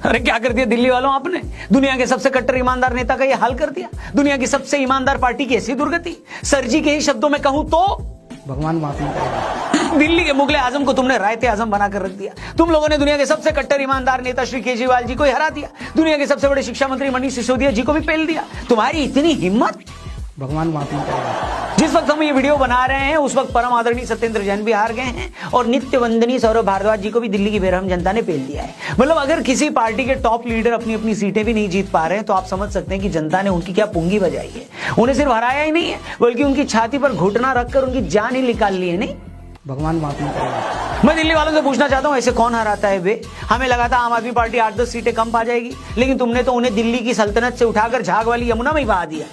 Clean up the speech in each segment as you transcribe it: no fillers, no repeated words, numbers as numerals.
अरे क्या कर दिया दिल्ली वालों आपने? दुनिया के सबसे कट्टर ईमानदार नेता का ये हाल कर दिया। दुनिया की सबसे ईमानदार पार्टी की ऐसी दुर्गति। सर जी के ही शब्दों में कहूं तो भगवान माफ नहीं करेगा। दिल्ली के मुगले आजम को तुमने रायते आजम बनाकर रख दिया। तुम लोगों ने दुनिया के सबसे कट्टर ईमानदार नेता श्री केजरीवाल जी को ही हरा दिया। दुनिया के सबसे बड़े शिक्षा मंत्री मनीष सिसोदिया जी को भी पेल दिया। तुम्हारी इतनी हिम्मत, भगवान माफ नहीं करेगा। जिस वक्त हम ये वीडियो बना रहे हैं उस वक्त परम आदरणीय सत्येंद्र जैन भी हार गए हैं और नित्य वंदनीय सौरभ भारद्वाज जी को भी दिल्ली की बेरहम जनता ने पेल दिया है। मतलब अगर किसी पार्टी के टॉप लीडर अपनी अपनी सीटें भी नहीं जीत पा रहे हैं तो आप समझ सकते हैं कि जनता ने उनकी क्या पुंगी बजाई है। उन्हें सिर्फ हराया ही नहीं है बल्कि उनकी छाती पर घुटना रखकर उनकी जान ही निकाल ली है। नहीं, भगवान माफ नहीं करेगा। मैं दिल्ली वालों से पूछना चाहता हूं ऐसे कौन हराता है बे? हमें लगा था आम आदमी पार्टी 8-10 सीटें कम पा जाएगी, लेकिन तुमने तो उन्हें दिल्ली की सल्तनत से उठाकर झाग वाली यमुना में ही बहा दिया।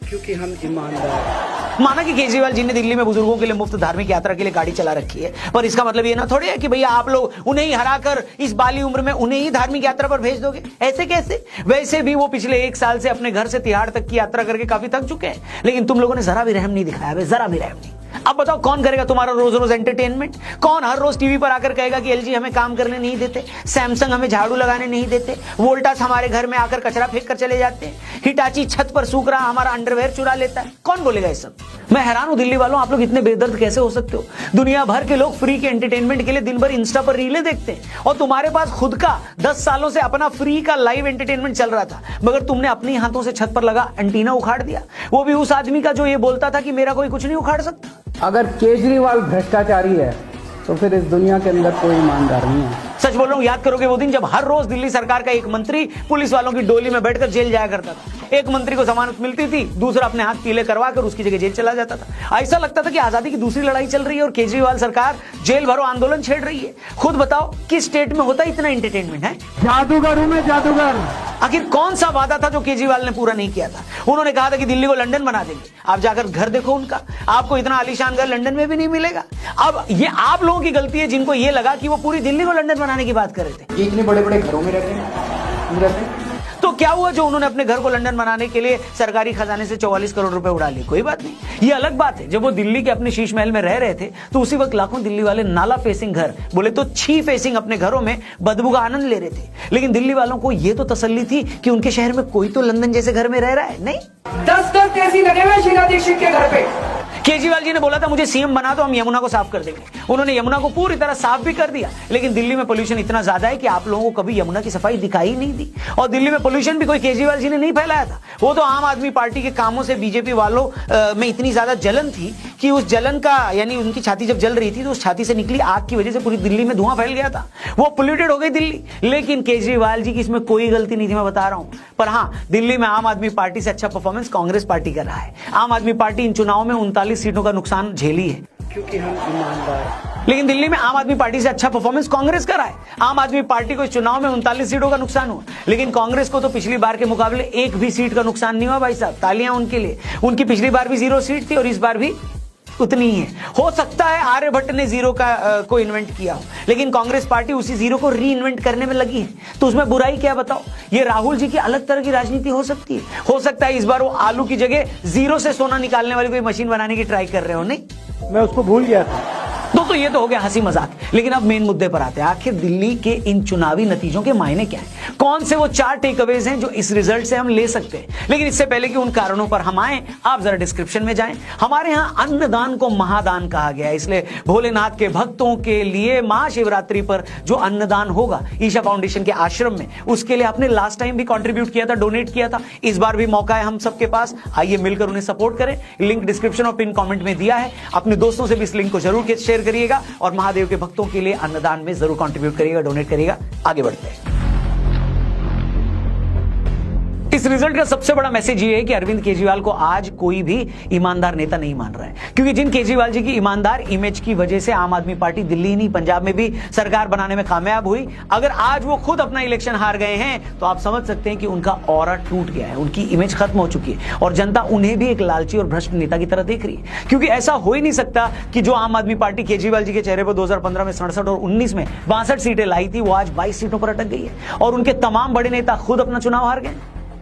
क्योंकि हम ईमानदार। माना कि केजरीवाल जी ने दिल्ली में बुजुर्गों के लिए मुफ्त धार्मिक यात्रा के लिए गाड़ी चला रखी है, पर इसका मतलब ये ना थोड़ी है कि भैया आप लोग उन्हें ही हराकर इस बाली उम्र में उन्हें ही धार्मिक यात्रा पर भेज दोगे। ऐसे कैसे? वैसे भी वो पिछले 1 साल से अपने घर से तिहाड़ तक की यात्रा करके काफी थक चुके हैं, लेकिन तुम लोगों ने जरा भी रहम नहीं दिखाया, जरा भी रहम नहीं। अब बताओ कौन करेगा तुम्हारा रोज रोज एंटरटेनमेंट? कौन हर रोज टीवी पर आकर कहेगा कि एलजी हमें काम करने नहीं देते, सैमसंग हमें झाड़ू लगाने नहीं देते, वोल्टास हमारे घर में आकर कचरा फेंक कर चले जाते हैं, हिटाची छत पर सूख रहा हमारा अंडरवेयर चुरा लेता है। कौन बोलेगा ये सब? मैं हैरान हूं दिल्ली वालों, आप लोग इतने बेदर्द कैसे हो सकते हो? दुनिया भर के लोग फ्री के एंटरटेनमेंट के लिए दिन भर इंस्टा पर रीलें देखते हैं और तुम्हारे पास खुद का 10 सालों से अपना फ्री का लाइव एंटरटेनमेंट चल रहा था, मगर तुमने अपने हाथों से छत पर लगा एंटीना उखाड़ दिया। वो भी उस आदमी का जो ये बोलता था कि मेरा कोई कुछ नहीं उखाड़ सकता। अगर केजरीवाल भ्रष्टाचारी है तो फिर इस दुनिया के अंदर कोई ईमानदार नहीं है। सच बोल रहा हूं, याद करोगे वो दिन जब हर रोज दिल्ली सरकार का एक मंत्री पुलिस वालों की डोली में बैठकर जेल जाया करता था। एक मंत्री को जमानत मिलती थी, दूसरा अपने हाथ पीले करवाकर उसकी जगह जेल चला जाता था। ऐसा लगता था कि आजादी की दूसरी लड़ाई चल रही है और केजरीवाल सरकार जेल भरो आंदोलन छेड़ रही है। खुद बताओ किस स्टेट में होता है इतना एंटरटेनमेंट है? जादूगर हूं मैं, जादूगर। आखिर कौन सा वादा था जो केजरीवाल ने पूरा नहीं किया था? उन्होंने कहा था कि दिल्ली को लंदन बना देंगे। आप जाकर घर देखो उनका, आपको इतना आलीशान घर लंदन में भी नहीं मिलेगा। अब ये आप लोगों की गलती है जिनको ये लगा कि वो पूरी दिल्ली को लंदन बनाने की बात कर रहे थे। ये इतने बड़े बड़े घरों में रहते हैं। तो क्या हुआ जो उन्होंने अपने घर को लंदन बनाने के लिए सरकारी खजाने से 44 करोड़ रुपए उड़ा लिए? कोई बात नहीं, ये अलग बात है। जब वो दिल्ली के अपने शीश महल में रह रहे थे तो उसी वक्त लाखों दिल्ली वाले नाला फेसिंग घर, बोले तो छी फेसिंग अपने घरों में बदबू का आनंद ले रहे थे। लेकिन दिल्ली वालों को ये तो तसल्ली थी कि उनके शहर में कोई तो लंदन जैसे घर में रह रहा है। नहीं, 10 एसी लगे हुए शीला दीक्षित के घर पे। केजरीवाल जी ने बोला था मुझे सीएम बना दो, हम यमुना को साफ कर देंगे। उन्होंने यमुना को पूरी तरह साफ भी कर दिया, लेकिन दिल्ली में पोल्यूशन इतना ज्यादा है कि आप लोगों को कभी यमुना की सफाई दिखाई नहीं दी। और दिल्ली में पोल्यूशन भी कोई केजरीवाल जी ने नहीं फैलाया था, वो तो आम आदमी पार्टी के कामों से बीजेपी वालों में इतनी ज्यादा जलन थी कि उस जलन का यानी उनकी छाती जब जल रही थी तो उस छाती से निकली आग की वजह से पूरी दिल्ली में धुआं फैल गया था, वो पोल्यूटेड हो गई दिल्ली। लेकिन केजरीवाल जी की इसमें कोई गलती नहीं थी, मैं बता रहा हूं। पर हाँ, दिल्ली में आम आदमी पार्टी से अच्छा परफॉर्मेंस कांग्रेस पार्टी कर रहा है। आम आदमी पार्टी इन चुनाव में 39 सीटों का नुकसान झेली है, क्योंकि हम ईमानदार। लेकिन दिल्ली में आम आदमी पार्टी से अच्छा परफॉर्मेंस कांग्रेस का रहा है। आम आदमी पार्टी को इस चुनाव में 39 सीटों का नुकसान हुआ, लेकिन कांग्रेस को तो पिछली बार के मुकाबले एक भी सीट का नुकसान नहीं हुआ। भाई साहब, तालियां उनके लिए। उनकी पिछली बार भी 0 सीट थी और इस बार भी उतनी ही है। हो सकता है आर्यभट्ट ने 0 को इन्वेंट किया हो, लेकिन कांग्रेस पार्टी उसी 0 को री इन्वेंट करने में लगी है, तो उसमें बुराई क्या? बताओ। ये राहुल जी की अलग तरह की राजनीति हो सकती है। हो सकता है इस बार वो आलू की जगह 0 से सोना निकालने वाली कोई मशीन बनाने की ट्राई कर रहे हो। नहीं, मैं उसको भूल गया था। दोस्तों ये तो हो गया हंसी मजाक, लेकिन अब मेन मुद्दे पर आते हैं। आखिर दिल्ली के इन चुनावी नतीजों के मायने क्या हैं? कौन से वो 4 टेकअवेज हैं जो इस रिजल्ट से हम ले सकते हैं? लेकिन इससे पहले कि उन कारणों पर हम आए, आप जरा डिस्क्रिप्शन में जाएं। हमारे यहाँ अन्नदान को महादान कहा गया है, इसलिए भोलेनाथ के भक्तों के लिए महाशिवरात्रि पर जो अन्नदान होगा ईशा फाउंडेशन के आश्रम में, उसके लिए आपने लास्ट टाइम भी कंट्रीब्यूट किया था, डोनेट किया था। इस बार भी मौका है हम सबके पास, आइए मिलकर उन्हें सपोर्ट करें। लिंक डिस्क्रिप्शन और पिन कमेंट में दिया है। अपने दोस्तों से भी इस लिंक को जरूर शेयर करिएगा और महादेव के भक्तों के लिए अन्नदान में जरूर कंट्रीब्यूट करिएगा, डोनेट करिएगा। आगे बढ़ते हैं। इस रिजल्ट का सबसे बड़ा मैसेज ये है कि अरविंद केजरीवाल को आज कोई भी ईमानदार नेता नहीं मान रहा है, क्योंकि जिन केजरीवाल जी की ईमानदार इमेज की वजह से आम आदमी पार्टी दिल्ली नहीं पंजाब में भी सरकार बनाने में कामयाब हुई, अगर आज वो खुद अपना इलेक्शन हार गए हैं तो आप समझ सकते हैं कि उनका ऑरा टूट गया है, उनकी इमेज खत्म हो चुकी है और जनता उन्हें भी एक लालची और भ्रष्ट नेता की तरह देख रही है। क्योंकि ऐसा हो ही नहीं सकता कि जो आम आदमी पार्टी केजरीवाल जी के चेहरे पर 2015 में 67 और 19 में 62 सीटें लाई थी, वो आज 22 सीटों पर अटक गई है और उनके तमाम बड़े नेता खुद अपना चुनाव हार गए।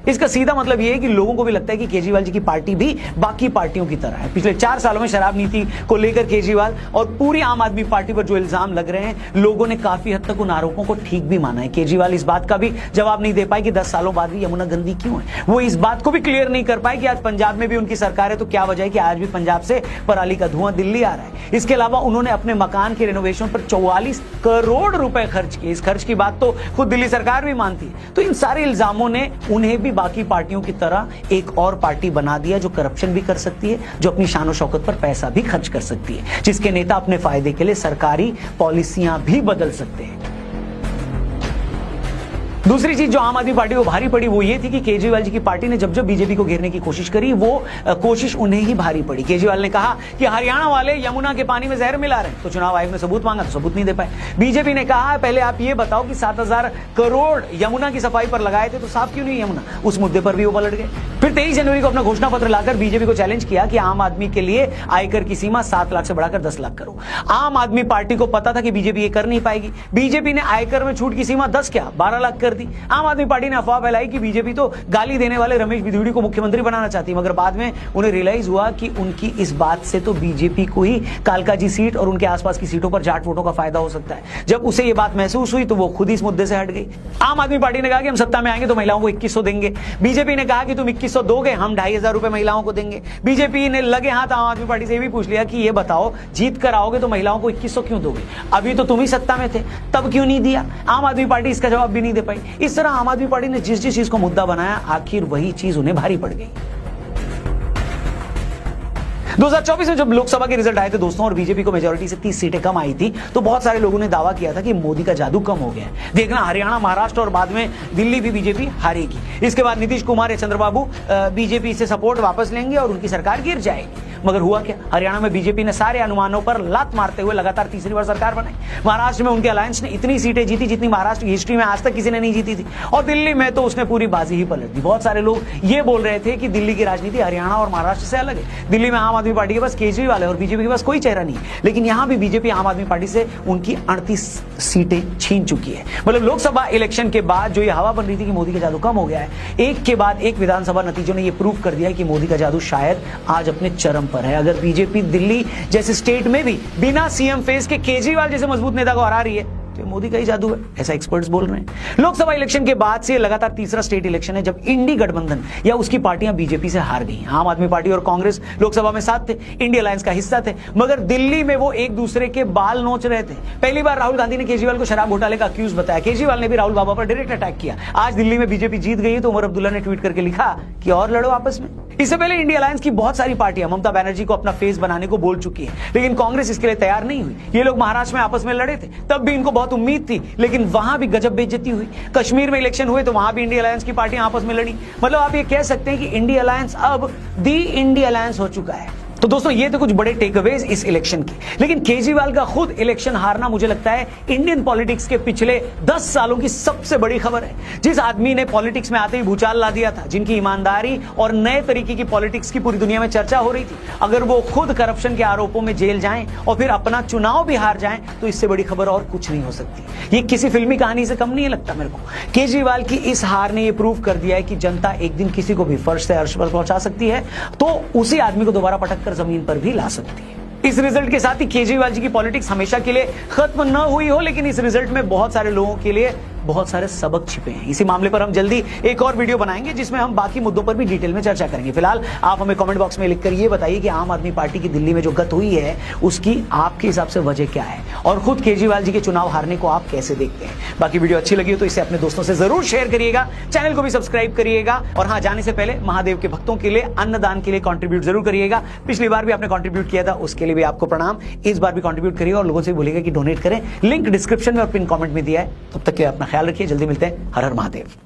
इसका सीधा मतलब यह है कि लोगों को भी लगता है कि केजरीवाल जी की पार्टी भी बाकी पार्टियों की तरह है। पिछले 4 सालों में शराब नीति को लेकर केजरीवाल और पूरी आम आदमी पार्टी पर जो इल्जाम लग रहे हैं, लोगों ने काफी हद तक उन आरोपों को ठीक भी माना है। केजरीवाल इस बात का भी जवाब नहीं दे पाए कि 10 सालों बाद भी यमुना गंदी क्यों है। वो इस बात को भी क्लियर नहीं कर पाए कि आज पंजाब में भी उनकी सरकार है, तो क्या वजह है कि आज भी पंजाब से पराली का धुआं दिल्ली आ रहा है। इसके अलावा उन्होंने अपने मकान के रेनोवेशन पर 44 करोड़ रुपए खर्च किए। इस खर्च की बात तो खुद दिल्ली सरकार भी मानती है। तो इन सारे इल्जामों ने उन्हें भी बाकी पार्टियों की तरह एक और पार्टी बना दिया, जो करप्शन भी कर सकती है, जो अपनी शान और शौकत पर पैसा भी खर्च कर सकती है, जिसके नेता अपने फायदे के लिए सरकारी पॉलिसियां भी बदल सकते हैं। दूसरी चीज जो आम आदमी पार्टी को भारी पड़ी वो ये थी कि केजरीवाल जी की पार्टी ने जब जब बीजेपी को घेरने की कोशिश करी, वो कोशिश उन्हें ही भारी पड़ी। केजरीवाल ने कहा कि हरियाणा वाले यमुना के पानी में जहर मिला रहे हैं, तो चुनाव आयोग ने सबूत मांगा तो सबूत नहीं दे पाए। बीजेपी ने कहा पहले आप ये बताओ कि 7,000 करोड़ यमुना की सफाई पर लगाए थे, तो साफ क्यों नहीं यमुना? उस मुद्दे पर भी वो पलट गए। फिर 23 जनवरी को अपना घोषणा पत्र लाकर बीजेपी को चैलेंज किया कि आम आदमी के लिए आयकर की सीमा 7 लाख से बढ़ाकर 10 लाख करो। आम आदमी पार्टी को पता था कि बीजेपी ये कर नहीं पाएगी। बीजेपी ने आयकर में छूट की सीमा 10 क्या 12 लाख कर दी। आम आदमी पार्टी ने अफवाह फैलाई कि बीजेपी तो गाली देने वाले रमेश बिधूड़ी को मुख्यमंत्री बनाना चाहती है, मगर बाद में उन्हें रियलाइज हुआ कि उनकी इस बात से तो बीजेपी को ही कालकाजी सीट और उनके आसपास की सीटों पर जाट वोटों का फायदा हो सकता है। जब उसे यह बात महसूस हुई तो वो खुद इस मुद्दे से हट गई। आम आदमी पार्टी ने कहा कि हम सत्ता में आएंगे तो महिलाओं को 2100 देंगे। बीजेपी ने कहा कि तुम 2100 दोगे, हम 2,500 रुपए महिलाओं को देंगे। बीजेपी ने लगे हाथ आम आदमी पार्टी से ये भी पूछ लिया कि ये बताओ, जीत कर आओगे तो महिलाओं को 2100 क्यों दोगे? अभी तो तुम ही सत्ता में थे, तब क्यों नहीं दिया? आम आदमी पार्टी इसका जवाब भी नहीं दे पाई। इस तरह आम आदमी पार्टी ने जिस चीज को मुद्दा बनाया, आखिर वही चीज उन्हें भारी पड़ गई। 2024 में जब लोकसभा के रिजल्ट आए थे दोस्तों, और बीजेपी को मेजोरिटी से 30 सीटें कम आई थी, तो बहुत सारे लोगों ने दावा किया था कि मोदी का जादू कम हो गया है। देखना हरियाणा, महाराष्ट्र और बाद में दिल्ली भी बीजेपी हारेगी। इसके बाद नीतीश कुमार या चंद्रबाबू बीजेपी से सपोर्ट वापस लेंगे और उनकी सरकार गिर जाएगी। मगर हुआ क्या? हरियाणा में बीजेपी ने सारे अनुमानों पर लात मारते हुए लगातार तीसरी बार सरकार बनाई। महाराष्ट्र में उनके अलायंस ने इतनी सीटें जीती जितनी महाराष्ट्र की हिस्ट्री में आज तक किसी ने नहीं जीती थी, और दिल्ली में तो उसने पूरी बाजी ही पलट दी। बहुत सारे लोग ये बोल रहे थे कि दिल्ली की राजनीति हरियाणा और महाराष्ट्र से अलग है। दिल्ली में आम आदमी पार्टी के पास केजरीवाल है और बीजेपी के पास कोई चेहरा नहीं है, लेकिन यहां भी बीजेपी आम आदमी पार्टी से उनकी 38 सीटें छीन चुकी है। मतलब लोकसभा इलेक्शन के बाद जो ये हवा बन रही थी कि मोदी का जादू कम हो गया है, एक के बाद एक विधानसभा नतीजों ने यह प्रूव कर दिया है कि मोदी का जादू शायद आज अपने चरम पर है। अगर बीजेपी दिल्ली जैसे स्टेट में भी बिना सीएम फेस के केजरीवाल जैसे मजबूत नेता को हरा रही है, तो मोदी का ही जादू है, ऐसा एक्सपर्ट्स बोल रहे हैं। लोकसभा इलेक्शन के बाद से लगातार तीसरा स्टेट इलेक्शन है जब इंडी गठबंधन या उसकी पार्टियां बीजेपी से हार गई। आम आदमी पार्टी और कांग्रेस लोकसभा में साथ थे, इंडिया अलायंस का हिस्सा थे, मगर दिल्ली में वो एक दूसरे के बाल नोच रहे थे। पहली बार राहुल गांधी ने केजरीवाल को शराब घोटाले का अक्यूज बताया, केजरीवाल ने भी राहुल बाबा पर डायरेक्ट अटैक किया। आज दिल्ली में बीजेपी जीत गई है तो उमर अब्दुल्ला ने ट्वीट करके लिखा कि और लड़ो आपस में। इससे पहले इंडिया अलायंस की बहुत सारी पार्टियां ममता बनर्जी को अपना फेस बनाने को बोल चुकी है, लेकिन कांग्रेस इसके लिए तैयार नहीं हुई। ये लोग महाराष्ट्र में आपस में लड़े थे, तब भी इनको बहुत उम्मीद थी, लेकिन वहां भी गजब बेइज्जती हुई। कश्मीर में इलेक्शन हुए तो वहां भी इंडिया अलायंस की पार्टियां आपस में लड़ी। मतलब आप ये कह सकते हैं कि इंडिया अलायंस अब दी इंडिया अलायंस हो चुका है। तो दोस्तों ये थे कुछ बड़े टेकअवेज इस इलेक्शन के, लेकिन केजरीवाल का खुद इलेक्शन हारना मुझे लगता है इंडियन पॉलिटिक्स के पिछले 10 सालों की सबसे बड़ी खबर है। जिस आदमी ने पॉलिटिक्स में आते ही भूचाल ला दिया था, जिनकी ईमानदारी और नए तरीके की पॉलिटिक्स की पूरी दुनिया में चर्चा हो रही थी, अगर वो खुद करप्शन के आरोपों में जेल जाएं और फिर अपना चुनाव भी हार जाएं, तो इससे बड़ी खबर और कुछ नहीं हो सकती। ये किसी फिल्मी कहानी से कम नहीं लगता मेरे को। केजरीवाल की इस हार ने यह प्रूव कर दिया है कि जनता एक दिन किसी को भी फर्श से अर्श पर पहुंचा सकती है, तो उसी आदमी को दोबारा पटक जमीन पर भी ला सकती है। इस रिजल्ट के साथ ही केजरीवाल जी की पॉलिटिक्स हमेशा के लिए खत्म न हुई हो, लेकिन इस रिजल्ट में बहुत सारे लोगों के लिए बहुत सारे सबक छिपे हैं। इसी मामले पर हम जल्दी एक और वीडियो बनाएंगे जिसमें हम बाकी मुद्दों पर भी डिटेल में चर्चा करेंगे। फिलहाल आप हमें कमेंट बॉक्स में लिखकर ये बताइए कि आम आदमी पार्टी की दिल्ली में जो गत हुई है उसकी आपके हिसाब से वजह क्या है, और खुद केजरीवाल जी के चुनाव हारने को आप कैसे देखते हैं। बाकी वीडियो अच्छी लगी हो तो इसे अपने दोस्तों से जरूर शेयर करिएगा, चैनल को भी सब्सक्राइब करिएगा, और हाँ, जाने से पहले महादेव के भक्तों के लिए अन्नदान के लिए कंट्रीब्यूट जरूर करिएगा। पिछली बार भी आपने कंट्रीब्यूट किया था, उसके लिए भी आपको प्रणाम। इस बार भी कंट्रीब्यूट करिएगा और लोगों से बोलिएगा कि डोनेट करें। लिंक डिस्क्रिप्शन में और पिन कमेंट में दिया है। तब तक के लिए अपना ख्याल रखिए, जल्दी मिलते हैं। हर हर महादेव।